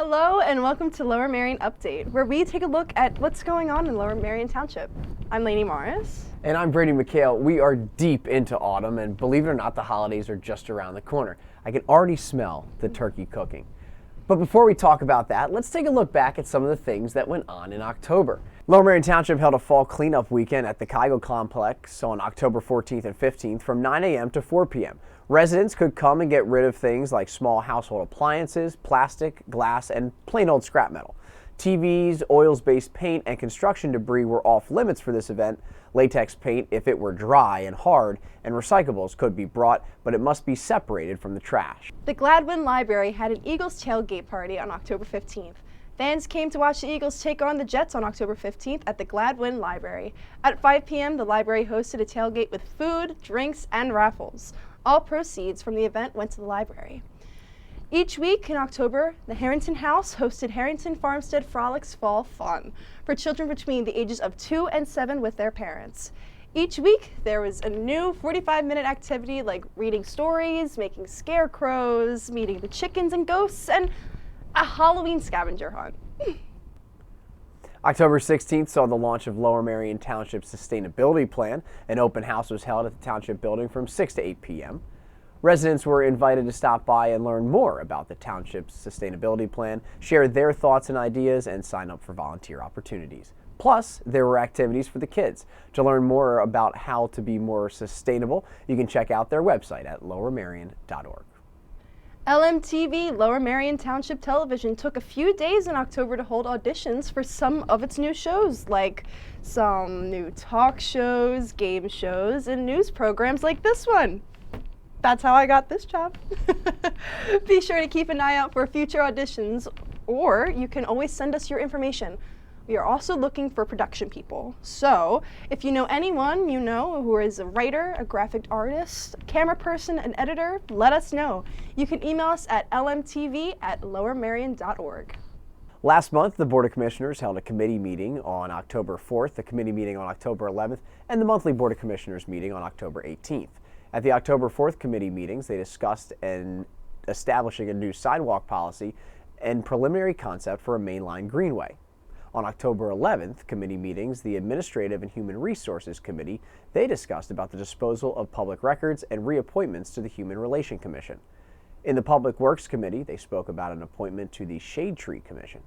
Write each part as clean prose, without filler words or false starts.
Hello and welcome to Lower Merion Update, where we take a look at what's going on in Lower Merion Township. I'm Lanie Morris. And I'm Brady McHale. We are deep into autumn, and believe it or not, the holidays are just around the corner. I can already smell the turkey cooking. But before we talk about that, let's take a look back at some of the things that went on in October. Lower Merion Township held a fall cleanup weekend at the Kygel Complex on October 14th and 15th from 9 a.m. to 4 p.m. Residents could come and get rid of things like small household appliances, plastic, glass, and plain old scrap metal. TVs, oils-based paint, and construction debris were off limits for this event. Latex paint, if it were dry and hard, and recyclables could be brought, but it must be separated from the trash. The Gladwin Library had an Eagles tailgate party on October 15th. Fans came to watch the Eagles take on the Jets on October 15th at the Gladwin Library. At 5 p.m., the library hosted a tailgate with food, drinks, and raffles. All proceeds from the event went to the library. Each week in October, the Harrington House hosted Harrington Farmstead Frolics Fall Fun for children between the ages of 2 and 7 with their parents. Each week, there was a new 45-minute activity like reading stories, making scarecrows, meeting the chickens and ghosts, and a Halloween scavenger hunt. October 16th saw the launch of Lower Merion Township's Sustainability Plan. An open house was held at the Township Building from 6 to 8 p.m. Residents were invited to stop by and learn more about the Township's Sustainability Plan, share their thoughts and ideas, and sign up for volunteer opportunities. Plus, there were activities for the kids. To learn more about how to be more sustainable, you can check out their website at lowermerion.org. LMTV, Lower Merion Township Television, took a few days in October to hold auditions for some of its new shows, like some new talk shows, game shows, and news programs like this one. That's how I got this job. Be sure to keep an eye out for future auditions, or you can always send us your information. We are also looking for production people. So if you know anyone you know who is a writer, a graphic artist, camera person, an editor, let us know. You can email us at lmtv@lowermerion.org. Last month, the Board of Commissioners held a committee meeting on October 4th, a committee meeting on October 11th, and the monthly Board of Commissioners meeting on October 18th. At the October 4th committee meetings, they discussed establishing a new sidewalk policy and preliminary concept for a mainline greenway. On October 11th committee meetings, the Administrative and Human Resources Committee, they discussed about the disposal of public records and reappointments to the Human Relations Commission. In the Public Works Committee, they spoke about an appointment to the Shade Tree Commission.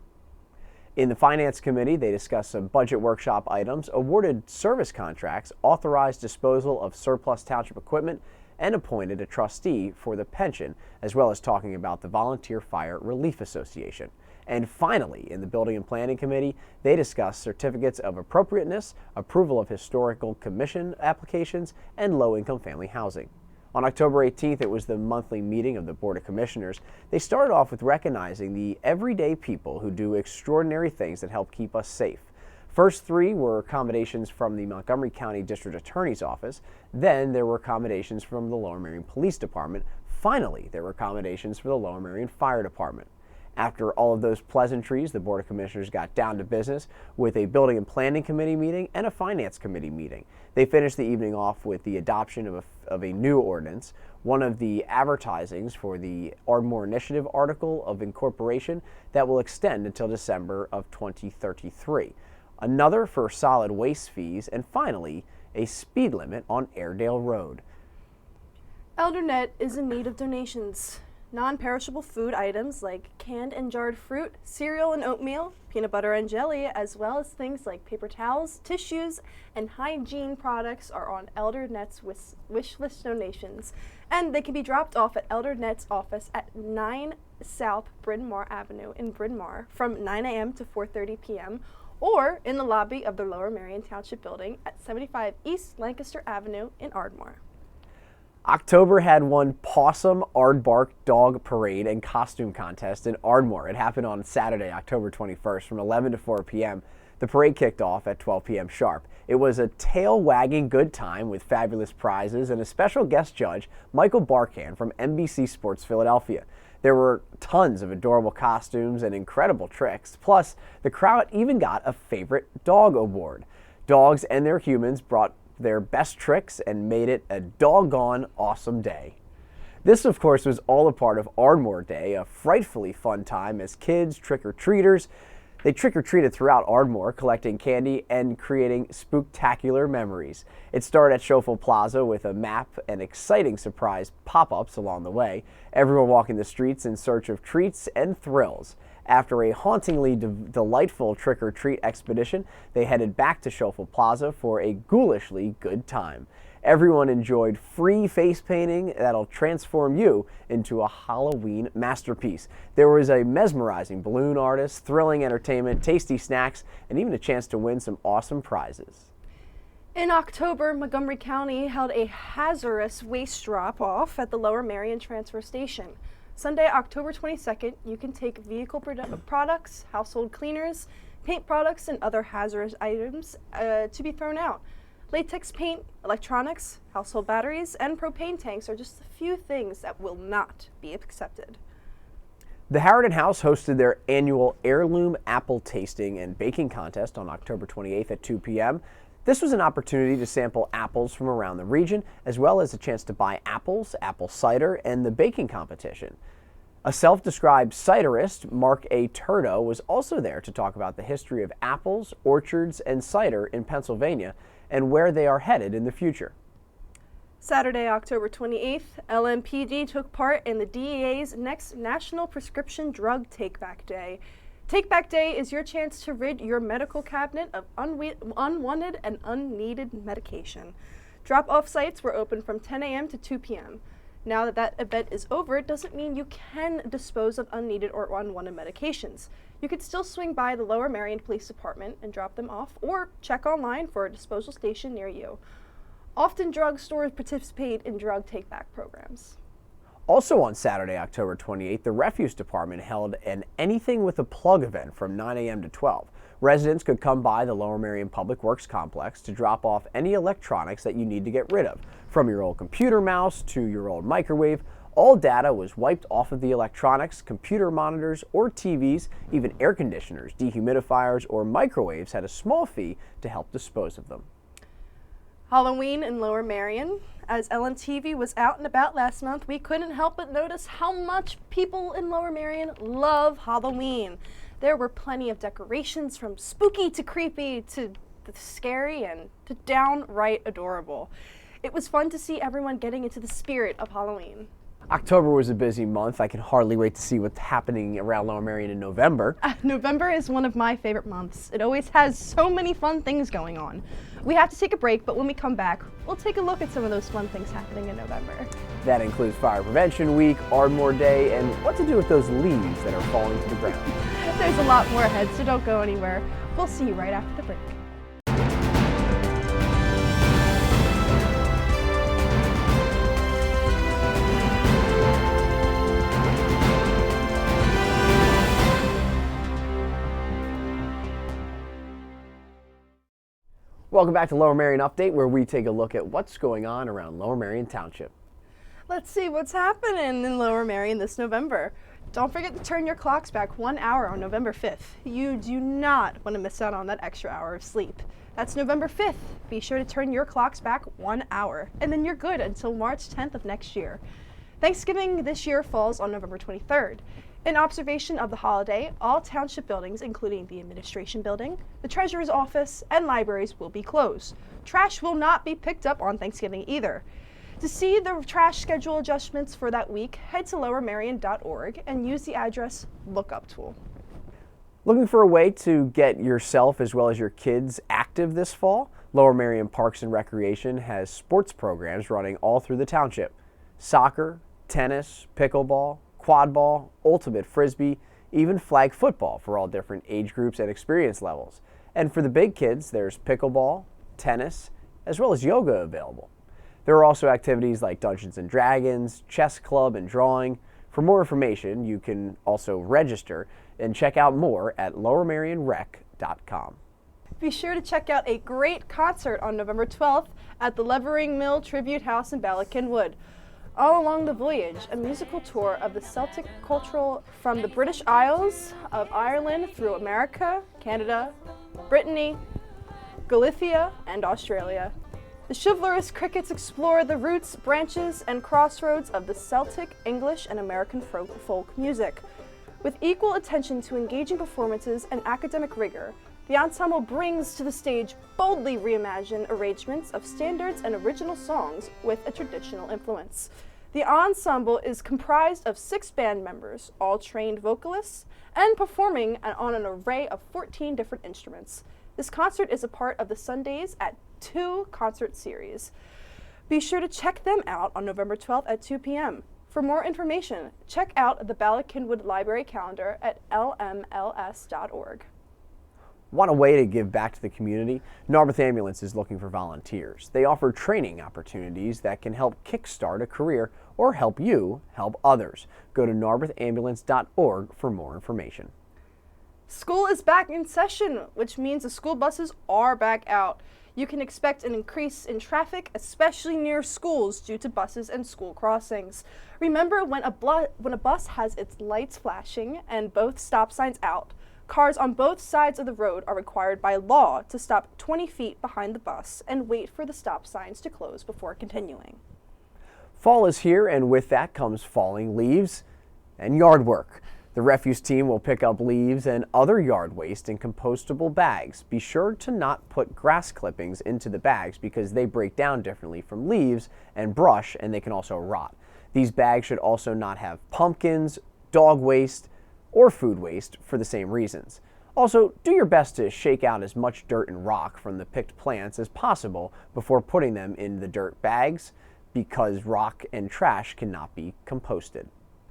In the Finance Committee, they discussed some budget workshop items, awarded service contracts, authorized disposal of surplus township equipment, and appointed a trustee for the pension, as well as talking about the Volunteer Fire Relief Association. And finally, in the Building and Planning Committee, they discussed certificates of appropriateness, approval of historical commission applications, and low-income family housing. On October 18th, it was the monthly meeting of the Board of Commissioners. They started off with recognizing the everyday people who do extraordinary things that help keep us safe. First three were accommodations from the Montgomery County District Attorney's Office. Then there were accommodations from the Lower Merion Police Department. Finally, there were accommodations for the Lower Merion Fire Department. After all of those pleasantries, the Board of Commissioners got down to business with a Building and Planning Committee meeting and a Finance Committee meeting. They finished the evening off with the adoption of a new ordinance, one of the advertisings for the Ardmore Initiative article of incorporation that will extend until December of 2033, another for solid waste fees, and finally, a speed limit on Airedale Road. ElderNet is in need of donations. Non-perishable food items like canned and jarred fruit, cereal and oatmeal, peanut butter and jelly, as well as things like paper towels, tissues, and hygiene products are on ElderNet's wish list donations, and they can be dropped off at ElderNet's office at 9 South Bryn Mawr Avenue in Bryn Mawr from 9 a.m. to 4:30 p.m. or in the lobby of the Lower Merion Township Building at 75 East Lancaster Avenue in Ardmore. October had one Possum Aardvark Dog Parade and Costume Contest in Ardmore. It happened on Saturday, October 21st from 11 to 4 p.m. The parade kicked off at 12 p.m. sharp. It was a tail-wagging good time with fabulous prizes and a special guest judge, Michael Barkan from NBC Sports Philadelphia. There were tons of adorable costumes and incredible tricks. Plus, the crowd even got a favorite dog award. Dogs and their humans brought their best tricks and made it a doggone awesome day. This, of course, was all a part of Ardmore Day, a frightfully fun time as kids, trick-or-treaters, they trick-or-treated throughout Ardmore, collecting candy and creating spooktacular memories. It started at Schofield Plaza with a map and exciting surprise pop-ups along the way, everyone walking the streets in search of treats and thrills. After a hauntingly delightful trick-or-treat expedition, they headed back to Schofield Plaza for a ghoulishly good time. Everyone enjoyed free face painting that'll transform you into a Halloween masterpiece. There was a mesmerizing balloon artist, thrilling entertainment, tasty snacks, and even a chance to win some awesome prizes. In October, Montgomery County held a hazardous waste drop-off at the Lower Merion transfer station. Sunday, October 22nd, you can take vehicle products, household cleaners, paint products, and other hazardous items to be thrown out. Latex paint, electronics, household batteries, and propane tanks are just a few things that will not be accepted. The Harridan House hosted their annual heirloom apple tasting and baking contest on October 28th at 2 p.m. This was an opportunity to sample apples from around the region, as well as a chance to buy apples, apple cider, and the baking competition. A self-described ciderist, Mark A. Turdo, was also there to talk about the history of apples, orchards, and cider in Pennsylvania and where they are headed in the future. Saturday, October 28th, LMPD took part in the DEA's next National Prescription Drug Take-Back Day. Take-Back Day is your chance to rid your medical cabinet of unwanted and unneeded medication. Drop-off sites were open from 10 a.m. to 2 p.m. Now that that event is over, it doesn't mean you can dispose of unneeded or unwanted medications. You could still swing by the Lower Merion Police Department and drop them off, or check online for a disposal station near you. Often drugstores participate in drug take-back programs. Also on Saturday, October 28th, the Refuse Department held an Anything with a Plug event from 9 a.m. to 12. Residents could come by the Lower Merion Public Works Complex to drop off any electronics that you need to get rid of. From your old computer mouse to your old microwave, all data was wiped off of the electronics, computer monitors, or TVs. Even air conditioners, dehumidifiers, or microwaves had a small fee to help dispose of them. Halloween in Lower Merion. As LMTV was out and about last month, we couldn't help but notice how much people in Lower Merion love Halloween. There were plenty of decorations, from spooky to creepy to scary and to downright adorable. It was fun to see everyone getting into the spirit of Halloween. October was a busy month. I can hardly wait to see what's happening around Lower Merion in November. November is one of my favorite months. It always has so many fun things going on. We have to take a break, but when we come back, we'll take a look at some of those fun things happening in November. That includes Fire Prevention Week, Ardmore Day, and what to do with those leaves that are falling to the ground. There's a lot more ahead, so don't go anywhere. We'll see you right after the break. Welcome back to Lower Merion Update, where we take a look at what's going on around Lower Merion Township. Let's see what's happening in Lower Merion this November. Don't forget to turn your clocks back 1 hour on November 5th. You do not want to miss out on that extra hour of sleep. That's November 5th. Be sure to turn your clocks back 1 hour, and then you're good until March 10th of next year. Thanksgiving this year falls on November 23rd. In observation of the holiday, all township buildings, including the administration building, the treasurer's office, and libraries will be closed. Trash will not be picked up on Thanksgiving either. To see the trash schedule adjustments for that week, head to lowermerion.org and use the address lookup tool. Looking for a way to get yourself as well as your kids active this fall? Lower Merion Parks and Recreation has sports programs running all through the township. Soccer, tennis, pickleball, quad ball, ultimate frisbee, even flag football for all different age groups and experience levels. And for the big kids, there's pickleball, tennis, as well as yoga available. There are also activities like Dungeons and Dragons, chess club, and drawing. For more information, you can also register and check out more at lowermerionrec.com. Be sure to check out a great concert on November 12th at the Levering Mill Tribute House in Balakin Wood. All Along the Voyage, a musical tour of the Celtic cultural from the British Isles of Ireland through America, Canada, Brittany, Galicia, and Australia. The chivalrous crickets explore the roots, branches, and crossroads of the Celtic, English, and American folk music. With equal attention to engaging performances and academic rigor, the ensemble brings to the stage boldly reimagined arrangements of standards and original songs with a traditional influence. The ensemble is comprised of 6 band members, all trained vocalists, and performing on an array of 14 different instruments. This concert is a part of the Sundays at 2 concert series. Be sure to check them out on November 12th at 2 p.m. For more information, check out the Bala Cynwyd Library calendar at lmls.org. Want a way to give back to the community? Narberth Ambulance is looking for volunteers. They offer training opportunities that can help kickstart a career or help you help others. Go to narberthambulance.org for more information. School is back in session, which means the school buses are back out. You can expect an increase in traffic, especially near schools, due to buses and school crossings. Remember, when a bus has its lights flashing and both stop signs out, cars on both sides of the road are required by law to stop 20 feet behind the bus and wait for the stop signs to close before continuing. Fall is here, and with that comes falling leaves and yard work. The refuse team will pick up leaves and other yard waste in compostable bags. Be sure to not put grass clippings into the bags because they break down differently from leaves and brush, and they can also rot. These bags should also not have pumpkins, dog waste, or food waste for the same reasons. Also, do your best to shake out as much dirt and rock from the picked plants as possible before putting them in the dirt bags, because rock and trash cannot be composted.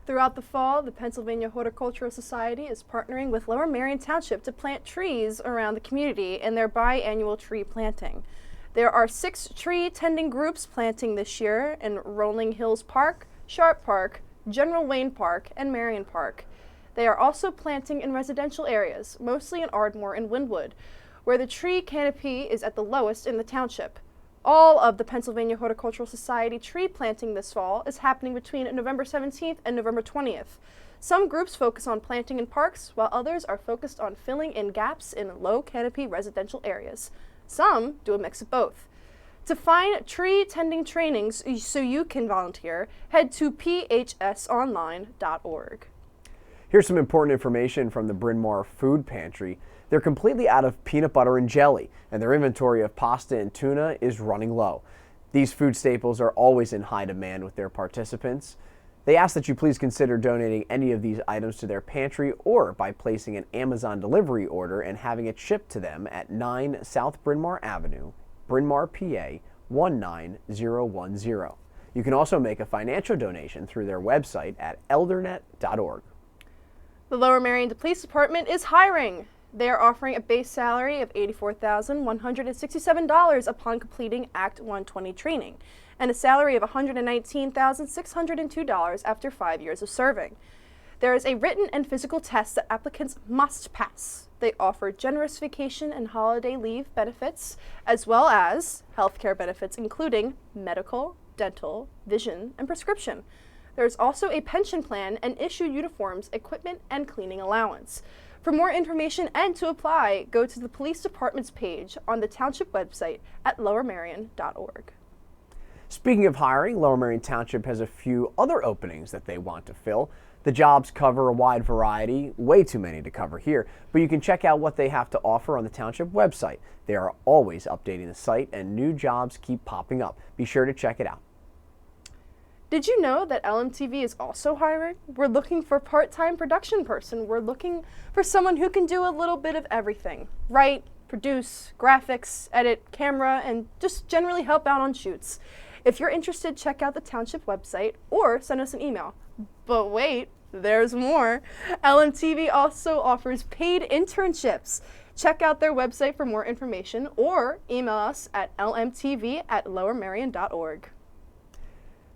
Throughout the fall, the Pennsylvania Horticultural Society is partnering with Lower Merion Township to plant trees around the community in their biannual tree planting. There are 6 tree tending groups planting this year in Rolling Hills Park, Sharp Park, General Wayne Park, and Merion Park. They are also planting in residential areas, mostly in Ardmore and Wynwood, where the tree canopy is at the lowest in the township. All of the Pennsylvania Horticultural Society tree planting this fall is happening between November 17th and November 20th. Some groups focus on planting in parks, while others are focused on filling in gaps in low canopy residential areas. Some do a mix of both. To find tree tending trainings so you can volunteer, head to phsonline.org. Here's some important information from the Bryn Mawr Food Pantry. They're completely out of peanut butter and jelly, and their inventory of pasta and tuna is running low. These food staples are always in high demand with their participants. They ask that you please consider donating any of these items to their pantry or by placing an Amazon delivery order and having it shipped to them at 9 South Bryn Mawr Avenue, Bryn Mawr, PA 19010. You can also make a financial donation through their website at eldernet.org. The Lower Merion Police Department is hiring. They are offering a base salary of $84,167 upon completing Act 120 training, and a salary of $119,602 after 5 years of serving. There is a written and physical test that applicants must pass. They offer generous vacation and holiday leave benefits, as well as healthcare benefits including medical, dental, vision, and prescription. There is also a pension plan and issue uniforms, equipment, and cleaning allowance. For more information and to apply, go to the police department's page on the township website at lowermerion.org. Speaking of hiring, Lower Merion Township has a few other openings that they want to fill. The jobs cover a wide variety, way too many to cover here, but you can check out what they have to offer on the township website. They are always updating the site and new jobs keep popping up. Be sure to check it out. Did you know that LMTV is also hiring? We're looking for a part-time production person. We're looking for someone who can do a little bit of everything. Write, produce, graphics, edit, camera, and just generally help out on shoots. If you're interested, check out the township website or send us an email. But wait, there's more. LMTV also offers paid internships. Check out their website for more information or email us at lmtv@lowermerion.org.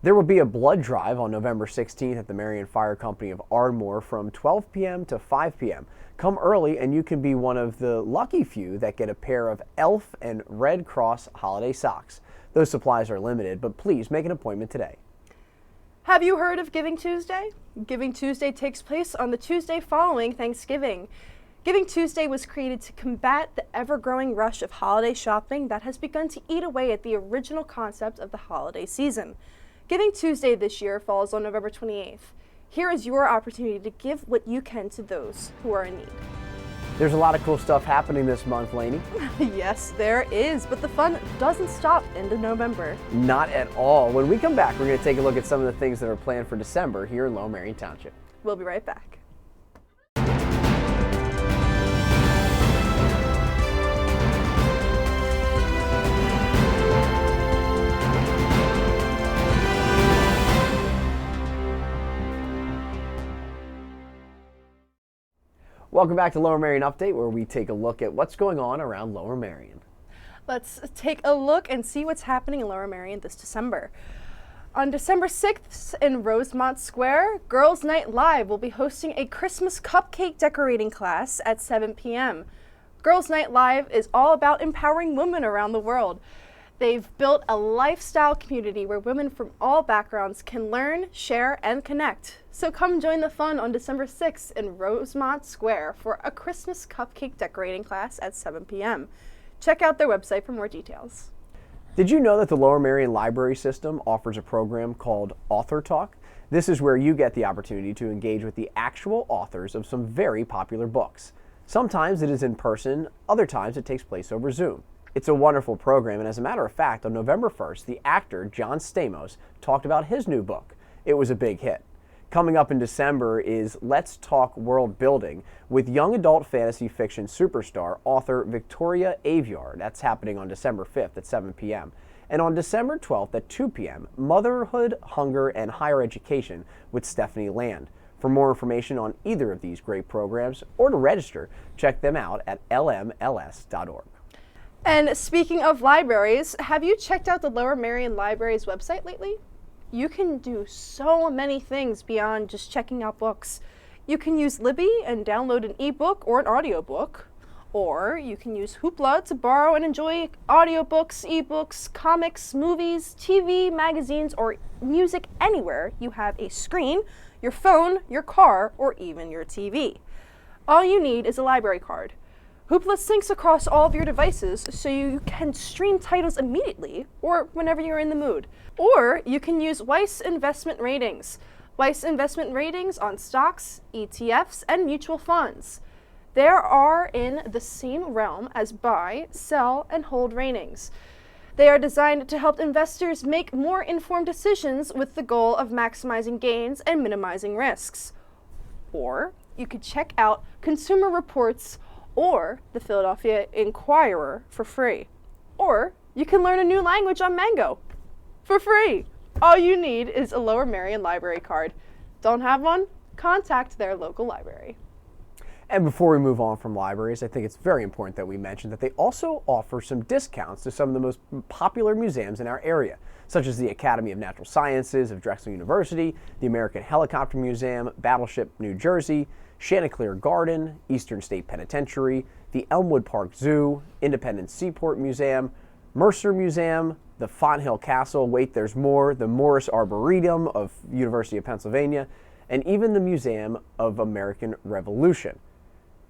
There will be a blood drive on November 16th at the Merion Fire Company of Ardmore from 12 p.m. to 5 p.m. Come early and you can be one of the lucky few that get a pair of Elf and Red Cross holiday socks. Those supplies are limited, but please make an appointment today. Have you heard of Giving Tuesday? Giving Tuesday takes place on the Tuesday following Thanksgiving. Giving Tuesday was created to combat the ever-growing rush of holiday shopping that has begun to eat away at the original concept of the holiday season. Giving Tuesday this year falls on November 28th. Here is your opportunity to give what you can to those who are in need. There's a lot of cool stuff happening this month, Lanie. Yes, there is, but the fun doesn't stop into November. Not at all. When we come back, we're going to take a look at some of the things that are planned for December here in Lower Merion Township. We'll be right back. Welcome back to Lower Merion Update, where we take a look at what's going on around Lower Merion. Let's take a look and see what's happening in Lower Merion this December. On December 6th in Rosemont Square, Girls Night Live will be hosting a Christmas cupcake decorating class at 7 p.m. Girls Night Live is all about empowering women around the world. They've built a lifestyle community where women from all backgrounds can learn, share, and connect. So come join the fun on December 6th in Rosemont Square for a Christmas cupcake decorating class at 7 p.m. Check out their website for more details. Did you know that the Lower Merion Library System offers a program called Author Talk? This is where you get the opportunity to engage with the actual authors of some very popular books. Sometimes it is in person, other times it takes place over Zoom. It's a wonderful program, and as a matter of fact, on November 1st, the actor John Stamos talked about his new book. It was a big hit. Coming up in December is Let's Talk World Building with young adult fantasy fiction superstar author Victoria Aveyard. That's happening on December 5th at 7 p.m. And on December 12th at 2 p.m., Motherhood, Hunger, and Higher Education with Stephanie Land. For more information on either of these great programs or to register, check them out at lmls.org. And speaking of libraries, have you checked out the Lower Merion Library's website lately? You can do so many things beyond just checking out books. You can use Libby and download an ebook or an audiobook, or you can use Hoopla to borrow and enjoy audiobooks, ebooks, comics, movies, TV, magazines, or music anywhere you have a screen, your phone, your car, or even your TV. All you need is a library card. Hoopla syncs across all of your devices so you can stream titles immediately or whenever you're in the mood. Or you can use Weiss Investment Ratings. Weiss Investment Ratings on stocks, ETFs, and mutual funds. They are in the same realm as buy, sell, and hold ratings. They are designed to help investors make more informed decisions with the goal of maximizing gains and minimizing risks. Or you could check out Consumer Reports or the Philadelphia Inquirer for free. Or you can learn a new language on Mango for free. All you need is a Lower Merion Library card. Don't have one? Contact their local library. And before we move on from libraries, I think it's very important that we mention that they also offer some discounts to some of the most popular museums in our area, such as the Academy of Natural Sciences of Drexel University, the American Helicopter Museum, Battleship, New Jersey, Chanticleer Garden, Eastern State Penitentiary, the Elmwood Park Zoo, Independence Seaport Museum, Mercer Museum, the Fonthill Castle, wait there's more, the Morris Arboretum of University of Pennsylvania, and even the Museum of American Revolution.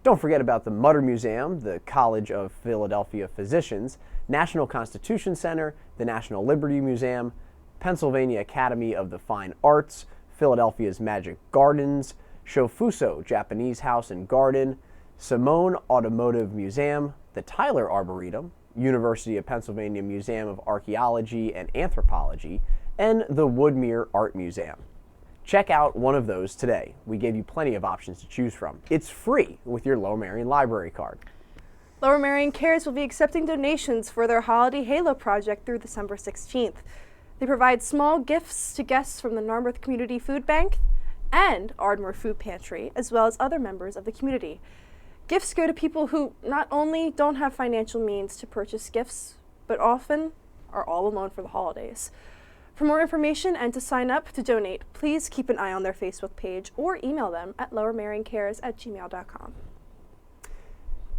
Don't forget about the Mutter Museum, the College of Philadelphia Physicians, National Constitution Center, the National Liberty Museum, Pennsylvania Academy of the Fine Arts, Philadelphia's Magic Gardens, Shofuso Japanese House and Garden, Simone Automotive Museum, the Tyler Arboretum, University of Pennsylvania Museum of Archaeology and Anthropology, and the Woodmere Art Museum. Check out one of those today. We gave you plenty of options to choose from. It's free with your Lower Merion Library card. Lower Merion Cares will be accepting donations for their Holiday Halo project through December 16th. They provide small gifts to guests from the Narberth Community Food Bank and Ardmore Food Pantry, as well as other members of the community. Gifts go to people who not only don't have financial means to purchase gifts, but often are all alone for the holidays. For more information and to sign up to donate, please keep an eye on their Facebook page or email them at lowermerioncares@gmail.com.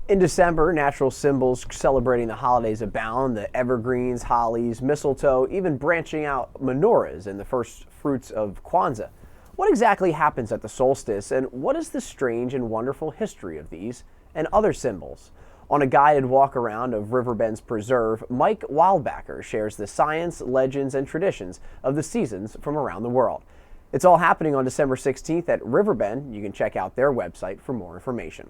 In December, natural symbols celebrating the holidays abound, the evergreens, hollies, mistletoe, even branching out menorahs and the first fruits of Kwanzaa. What exactly happens at the solstice, and what is the strange and wonderful history of these and other symbols? On a guided walk around of Riverbend's Preserve, Mike Wildbacker shares the science, legends, and traditions of the seasons from around the world. It's all happening on December 16th at Riverbend. You can check out their website for more information.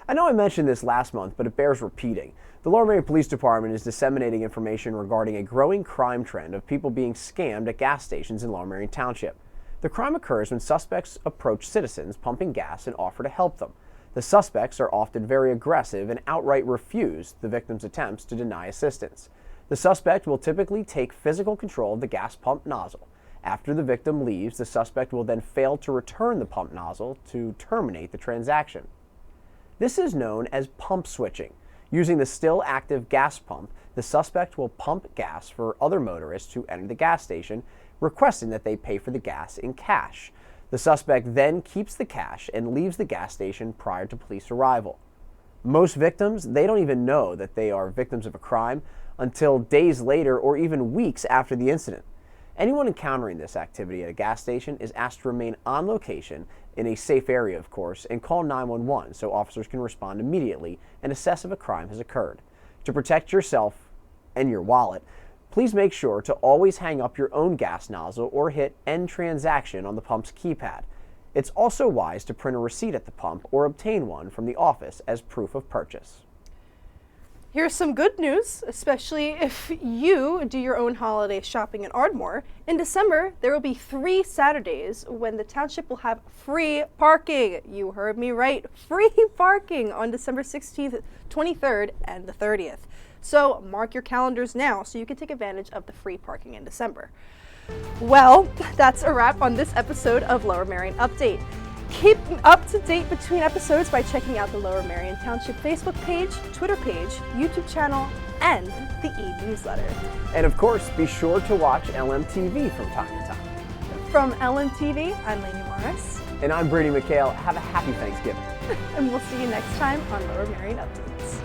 I know I mentioned this last month, but it bears repeating. The Lower Merion Police Department is disseminating information regarding a growing crime trend of people being scammed at gas stations in Lower Merion Township. The crime occurs when suspects approach citizens pumping gas and offer to help them. The suspects are often very aggressive and outright refuse the victim's attempts to deny assistance. The suspect will typically take physical control of the gas pump nozzle. After the victim leaves, the suspect will then fail to return the pump nozzle to terminate the transaction. This is known as pump switching. Using the still active gas pump, the suspect will pump gas for other motorists who enter the gas station, requesting that they pay for the gas in cash. The suspect then keeps the cash and leaves the gas station prior to police arrival. Most victims, they don't even know that they are victims of a crime until days later or even weeks after the incident. Anyone encountering this activity at a gas station is asked to remain on location in a safe area, of course, and call 911 so officers can respond immediately and assess if a crime has occurred. To protect yourself and your wallet, please make sure to always hang up your own gas nozzle or hit End Transaction on the pump's keypad. It's also wise to print a receipt at the pump or obtain one from the office as proof of purchase. Here's some good news, especially if you do your own holiday shopping in Ardmore. In December, there will be 3 Saturdays when the township will have free parking. You heard me right, free parking on December 16th, 23rd, and the 30th. So mark your calendars now so you can take advantage of the free parking in December. Well, that's a wrap on this episode of Lower Merion Update. Keep up to date between episodes by checking out the Lower Merion Township Facebook page, Twitter page, YouTube channel, and the e-newsletter. And of course, be sure to watch LMTV from time to time. From LMTV, I'm Lanie Morris. And I'm Brady McHale. Have a happy Thanksgiving. And we'll see you next time on Lower Merion Updates.